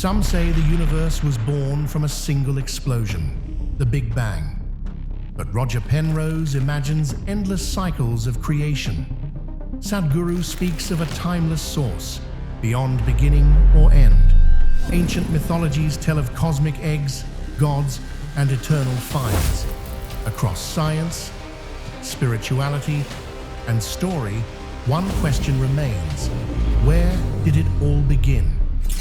Some say the universe was born from a single explosion, the Big Bang. But Roger Penrose imagines endless cycles of creation. Sadhguru speaks of a timeless source, beyond beginning or end. Ancient mythologies tell of cosmic eggs, gods, and eternal fires. Across science, spirituality, and story, one question remains: where did it all begin?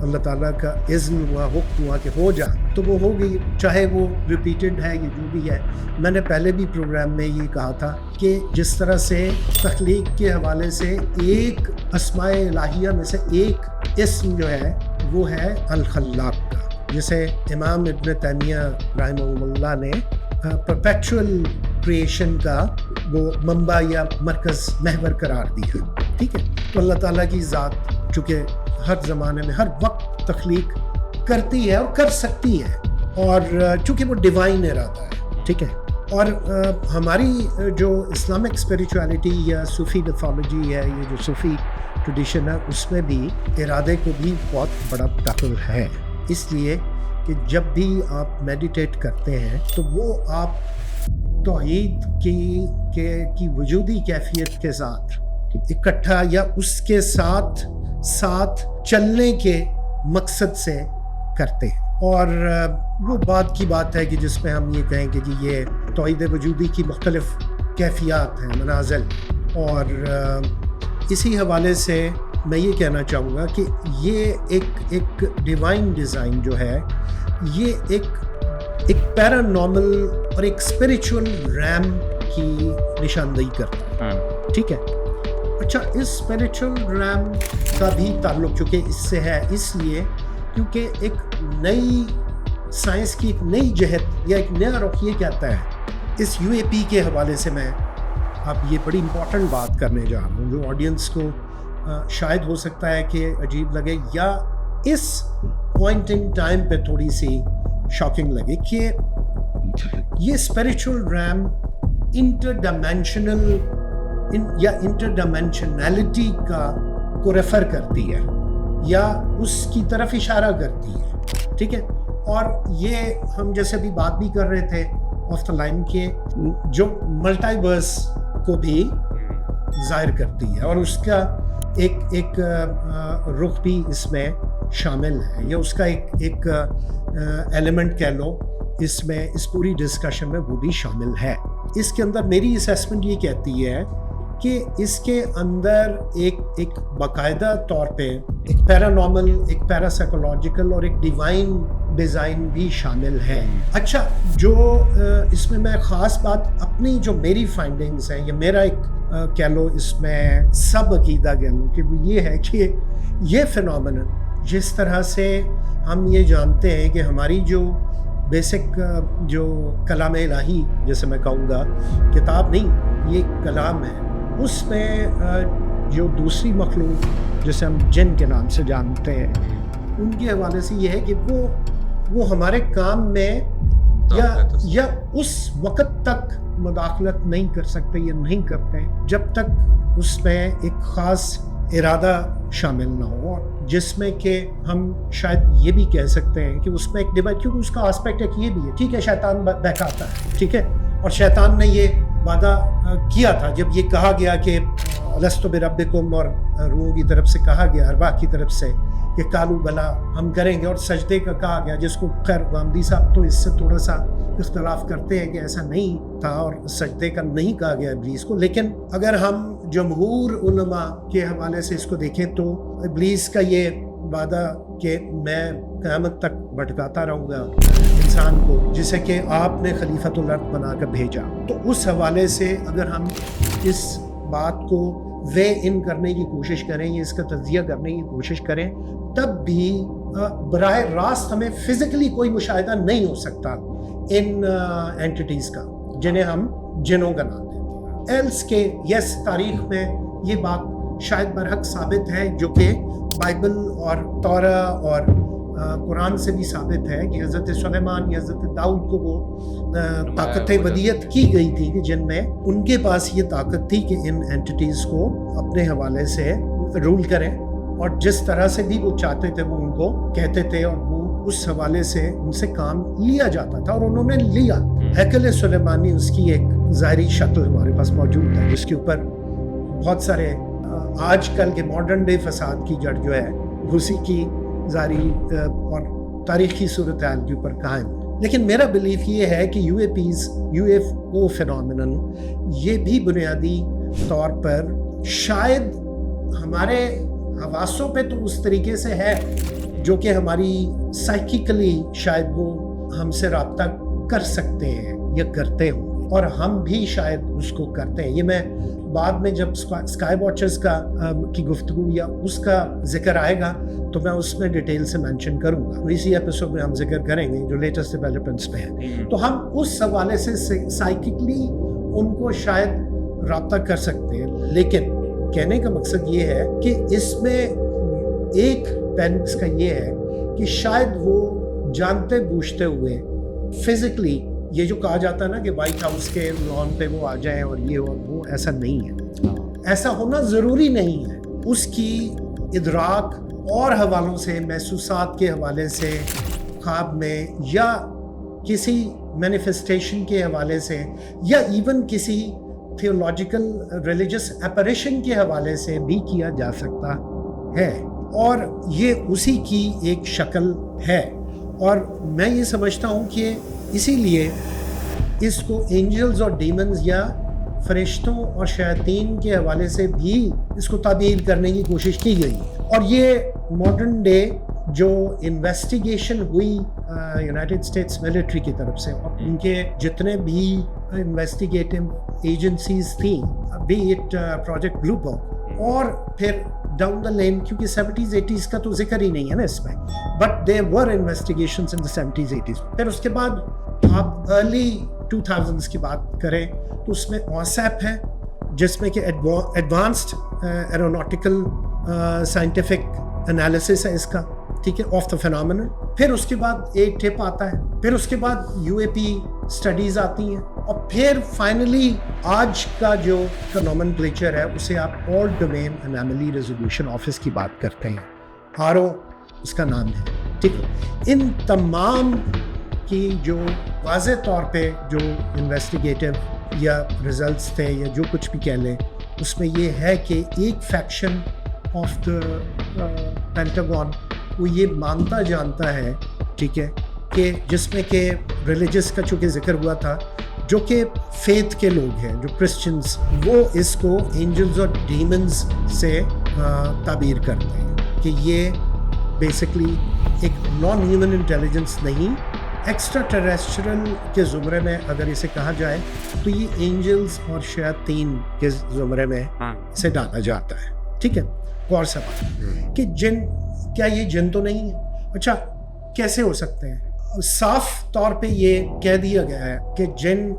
اللہ تعالیٰ کا اذن ہوا, حکم ہوا کہ ہو جا تو وہ ہو گئی, چاہے وہ ریپیٹڈ ہے یا جو بھی ہے. میں نے پہلے بھی پروگرام میں یہ کہا تھا کہ جس طرح سے تخلیق کے حوالے سے ایک اسماء الہیہ میں سے ایک اسم جو ہے وہ ہے الخلاق کا, جسے امام ابن تیمیہ رحمہ اللہ نے پرپیچول کریشن کا وہ منبع یا مرکز محور قرار دیا. ٹھیک ہے, تو اللہ تعالیٰ کی ذات چونکہ ہر زمانے میں ہر وقت تخلیق کرتی ہے اور کر سکتی ہے, اور چونکہ وہ ڈیوائن ارادہ ہے. ٹھیک ہے, اور ہماری جو اسلامک اسپریچولیٹی یا صوفی میتھولوجی ہے, یہ جو صوفی ٹریڈیشن ہے, اس میں بھی ارادے کو بھی بہت بڑا دخل ہے. اس لیے کہ جب بھی آپ میڈیٹیٹ کرتے ہیں تو وہ آپ توحید کی وجودی کیفیت کے ساتھ اکٹھا یا اس کے ساتھ چلنے کے مقصد سے کرتے ہیں. اور وہ بات کی بات ہے کہ جس میں ہم یہ کہیں کہ جی یہ توحید وجودی کی مختلف کیفیات ہیں, منازل, اور اسی حوالے سے میں یہ کہنا چاہوں گا کہ یہ ایک ڈیوائن ڈیزائن جو ہے یہ ایک پیرانارمل اور ایک اسپریچول ریم کی نشاندہی کرتا ہے. ٹھیک ہے, اچھا, اس اسپریچول ریم کا بھی تعلق چونکہ اس سے ہے, اس لیے کیونکہ ایک نئی سائنس کی ایک نئی جہت یا ایک نیا رخ یہ کہتا ہے. اس یو اے پی کے حوالے سے میں اب یہ بڑی امپورٹنٹ بات کرنے جا رہا ہوں جو آڈینس کو شاید ہو سکتا ہے کہ عجیب لگے یا اس پوائنٹ ان ٹائم پہ تھوڑی سی شاکنگ لگے, کہ یہ اسپریچول ریم انٹر ڈائمینشنل یا انٹر ڈائمینشنالٹی کو ریفر کرتی ہے یا اس کی طرف اشارہ کرتی ہے. ٹھیک ہے, اور یہ ہم جیسے بھی بات بھی کر رہے تھے آف دا لائن کے جو ملٹی ورس کو بھی ظاہر کرتی ہے, اور اس کا ایک رخ بھی اس میں شامل ہے, یا اس کا ایک ایلیمنٹ کہہ لو اس میں, اس پوری ڈسکشن میں وہ بھی شامل ہے. اس کے اندر میری اسیسمنٹ یہ کہتی ہے کہ اس کے اندر ایک باقاعدہ طور پہ ایک پیرانارمل, ایک پیرا سائیکولوجیکل اور ایک ڈیوائن ڈیزائن بھی شامل ہے. اچھا, جو اس میں خاص بات اپنی جو میری فائنڈنگز ہیں یا میرا ایک کہہ لو اس میں سب عقیدہ کہہ لو کہ وہ یہ ہے کہ یہ فینومینن جس طرح سے ہم یہ جانتے ہیں کہ ہماری جو بیسک جو کلام الہی جیسے میں کہوں گا, کتاب نہیں یہ کلام ہے, اس میں جو دوسری مخلوق جسے ہم جن کے نام سے جانتے ہیں ان کے حوالے سے یہ ہے کہ وہ ہمارے کام میں یا اس وقت تک مداخلت نہیں کر سکتے یا نہیں کرتے جب تک اس میں ایک خاص ارادہ شامل نہ ہو, اور جس میں کہ ہم شاید یہ بھی کہہ سکتے ہیں کہ اس میں ایک ڈیوائن, کیونکہ اس کا آسپیکٹ ایک یہ بھی ہے. ٹھیک ہے, شیطان بہکاتا ہے, ٹھیک ہے, اور شیطان نے یہ وعدہ کیا تھا جب یہ کہا گیا کہ لست بربکم, اور روحوں کی طرف سے کہا گیا, ارواح کی طرف سے کہ کالو بلا ہم کریں گے, اور سجدے کا کہا گیا, جس کو خیر غامدی صاحب تو اس سے تھوڑا سا اختلاف کرتے ہیں کہ ایسا نہیں تھا اور سجدے کا نہیں کہا گیا ابلیس کو. لیکن اگر ہم جمہور علماء کے حوالے سے اس کو دیکھیں تو ابلیس کا یہ وعدہ کہ میں قیامت تک بھٹکاتا رہوں گا انسان کو, جسے کہ آپ نے خلیفۃ الارض بنا کر بھیجا, تو اس حوالے سے اگر ہم اس بات کو وے ان کرنے کی کوشش کریں یا اس کا تجزیہ کرنے کی کوشش کریں, تب بھی براہ راست ہمیں فزیکلی کوئی مشاہدہ نہیں ہو سکتا ان اینٹیٹیز کا جنہیں ہم جنوں کا نام دیتے ہیں. ایلس کے یس تاریخ میں یہ بات شاید برحق ثابت ہے, جو کہ بائبل اور تورا اور قرآن سے بھی ثابت ہے کہ حضرت سلیمان یا حضرت داؤد کو وہ طاقت ودیت کی گئی تھی کہ جن میں ان کے پاس یہ طاقت تھی کہ ان اینٹیٹیز کو اپنے حوالے سے رول کریں, اور جس طرح سے بھی وہ چاہتے تھے وہ ان کو کہتے تھے, اور وہ اس حوالے سے ان سے کام لیا جاتا تھا, اور انہوں نے لیا. ہیکل سلیمانی اس کی ایک ظاہری شکل ہمارے پاس موجود ہے, جس کے اوپر بہت سارے آج کل کے ماڈرن ڈے فساد کی جڑ جو ہے اسی کی ظاہری اور تاریخی صورتحال کے اوپر قائم. لیکن میرا بلیف یہ ہے کہ یو ایف او فینومینن یہ بھی بنیادی طور پر شاید ہمارے حواسوں پہ تو اس طریقے سے ہے جو کہ ہماری سائیکیکلی شاید وہ ہم سے رابطہ کر سکتے ہیں یا کرتے ہوں، اور ہم بھی شاید اس کو کرتے ہیں. یہ میں بعد میں جب اسکائی واچرز کی گفتگو یا اس کا ذکر آئے گا تو میں اس میں ڈیٹیل سے مینشن کروں گا. اسی ایپیسوڈ میں ہم ذکر کریں گے جو لیٹسٹ ڈیولپمنٹس پہ ہیں. تو ہم اس حوالے سے سائیکیکلی ان کو شاید رابطہ کر سکتے ہیں، لیکن کہنے کا مقصد یہ ہے کہ اس میں ایک پینکس کا یہ ہے کہ شاید وہ جانتے بوجھتے ہوئے فزیکلی یہ جو کہا جاتا ہے نا کہ وائٹ ہاؤس کے لان پہ وہ آ جائیں اور یہ اور وہ، ایسا نہیں ہے. ایسا ہونا ضروری نہیں ہے. اس کی ادراک اور حوالوں سے، محسوسات کے حوالے سے، خواب میں یا کسی مینیفیسٹیشن کے حوالے سے، یا ایون کسی تھیولوجیکل ریلیجس اپریشن کے حوالے سے بھی کیا جا سکتا ہے، اور یہ اسی کی ایک شکل ہے. اور میں یہ سمجھتا ہوں کہ اسی لیے اس کو اینجلز اور ڈیمنز یا فرشتوں اور شیاطین کے حوالے سے بھی اس کو تعبیر کرنے کی کوشش کی گئی. اور یہ ماڈرن ڈے جو انویسٹیگیشن ہوئی یونائٹڈ اسٹیٹس ملٹری کی طرف سے، اور ان کے جتنے بھی انویسٹیگیٹو ایجنسیز تھیں، بی اٹ پروجیکٹ بلو بک، اور پھر ڈاؤن دا لین، کیونکہ 70s 80s کا تو ذکر ہی نہیں ہے نا اس میں، but there were investigations in the 70s 80s. پھر اس کے بعد آپ ارلی 2000s کی بات کریں تو اس میں OSAP ہے، جس میں کہ ایڈوانسڈ ایروناٹیکل سائنٹیفک انالیسس ہے اس کا، ٹھیک ہے، آف دا فینومینل. پھر اس کے بعد ایک ٹپ آتا ہے، پھر اس کے بعد UAP اسٹڈیز آتی ہیں، اور پھر فائنلی آج کا جو نومنکلیچر ہے اسے آپ آل ڈومین اناملی ریزولوشن آفس کی بات کرتے ہیں، RO اس کا نام ہے، ٹھیک ہے. ان تمام کی جو واضح طور پہ جو انویسٹیگیٹو یا ریزلٹس تھے یا جو کچھ بھی کہہ لیں، اس میں یہ ہے کہ ایک فیکشن آف دا پینٹاگون وہ یہ مانتا جانتا ہے، ٹھیک ہے، کہ جس میں کہ ریلیجس کا چونکہ ذکر ہوا تھا، جو کہ فیتھ کے لوگ ہیں، جو کرسچنز، وہ اس کو اینجلز اور ڈیمنز سے تعبیر کرتے ہیں کہ یہ بیسکلی ایک نان ہیومن انٹیلیجنس نہیں، ایکسٹرا ٹیریسٹرل کے زمرے میں اگر اسے کہا جائے تو یہ اینجلز اور شیاطین کے زمرے میں اسے ڈالا جاتا ہے. ٹھیک ہے، غور سے بات کہ جن، کیا یہ جن تو نہیں ہے؟ اچھا کیسے ہو سکتے ہیں؟ صاف طور پہ یہ کہہ دیا گیا ہے کہ جن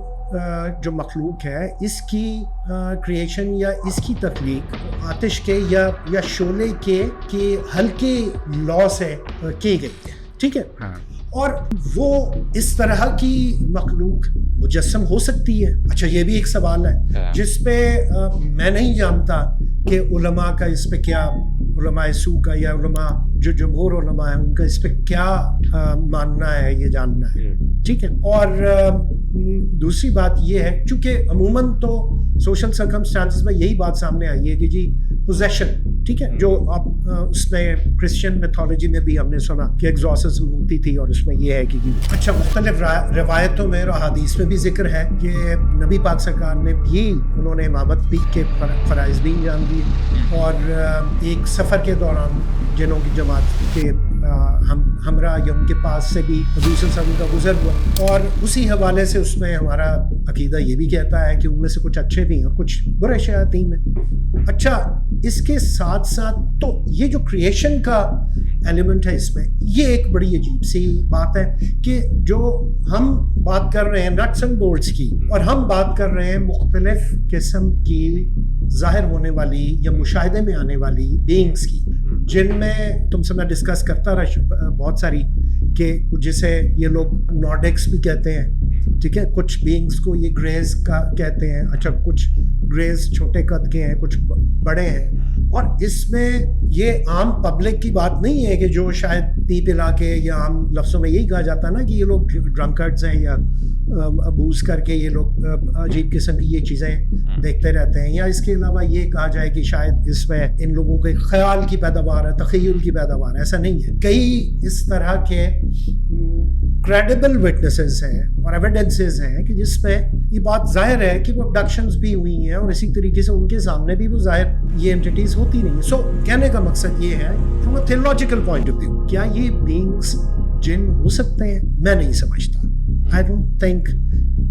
جو مخلوق ہے اس کی کریشن یا اس کی تخلیق آتش کے یا شعلے کے ہلکے لا سے کی گئی ہے. ٹھیک ہے، اور وہ اس طرح کی مخلوق مجسم ہو سکتی ہے. اچھا یہ بھی ایک سوال ہے جس پہ میں نہیں جانتا کہ علماء کا اس پہ کیا، علماء سو کا یا علماء جو جمہور علماء ہیں ان کا اس پہ کیا ماننا ہے، یہ جاننا ہے. ٹھیک ہے، اور دوسری بات یہ ہے چونکہ عموماً تو سوشل سرکمسٹانسز میں یہی بات سامنے آئی ہے کہ جی پوزیشن، ٹھیک ہے، جو آپ اس میں کرسچین میتھولوجی میں بھی ہم نے سنا کہ ایگزورسزم ہوتی تھی، اور اس میں یہ ہے کہ اچھا مختلف روایتوں میں اور احادیث میں بھی ذکر ہے کہ نبی پاک سرکار نے بھی، انہوں نے امامت بھی کے فرائض بھی انجام دیے، اور ایک سفر کے دوران جنوں کی جماعت کے ہمراہ یا ان کے پاس سے بھی حضور صلی اللہ علیہ وسلم کا گزر ہوا، اور اسی حوالے سے اس میں ہمارا عقیدہ یہ بھی کہتا ہے کہ ان میں سے کچھ اچھے بھی ہیں اور کچھ برے شیاطین ہیں. اچھا اس کے ساتھ ساتھ تو یہ جو کریشن کا ایلیمنٹ ہے اس میں، یہ ایک بڑی عجیب سی بات ہے کہ جو ہم بات کر رہے ہیں نٹس اینڈ بولٹس کی، اور ہم بات کر رہے ہیں مختلف قسم کی ظاہر ہونے والی یا مشاہدے میں آنے والی بینگس کی، جن میں تم سے میں ڈسکس کرتا رہا بہت ساری کہ جسے یہ لوگ نارڈکس بھی کہتے ہیں، ٹھیک ہے، کچھ بینگس کو یہ گریز کا کہتے ہیں. اچھا کچھ گریز چھوٹے قد کے ہیں، کچھ بڑے ہیں، اور اس میں یہ عام پبلک کی بات نہیں ہے کہ جو شاید پی پلا کے یا عام لفظوں میں یہی کہا جاتا ہے نا کہ یہ لوگ ڈرنکرڈز ہیں یا ابوز کر کے یہ لوگ عجیب قسم کی یہ چیزیں دیکھتے رہتے ہیں، یا اس کے علاوہ یہ کہا جائے کہ شاید اس میں ان لوگوں کے خیال کی پیداوار ہے، تخیل کی پیداوار ہے. ایسا نہیں ہے. کئی اس طرح کے کریڈیبل وٹنسز ہیں اور ایویڈنسز ہیں کہ جس پہ یہ بات ظاہر ہے کہ وہ ابڈکشنز بھی ہوئی ہیں اور اسی طریقے سے ان کے سامنے بھی وہ ظاہر یہ انٹیٹیز ہوتی نہیں ہیں. سو کہنے کا مقصد یہ ہے from a theological point of view کیا یہ بینگس جن ہو سکتے ہیں؟ میں نہیں سمجھتا. آئی ڈونٹ تھنک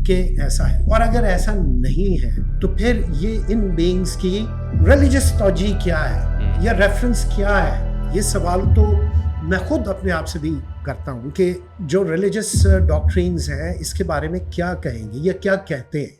کہ ایسا ہے. اور اگر ایسا نہیں ہے تو پھر یہ ان بینگس کی ریلیجس توجیہ کیا ہے یا ریفرنس کیا ہے؟ یہ سوال تو میں خود اپنے آپ سے بھی کرتا ہوں کہ جو ریلیجس ڈاکٹرینز ہیں اس کے بارے میں کیا کہیں گے یا کیا کہتے ہیں.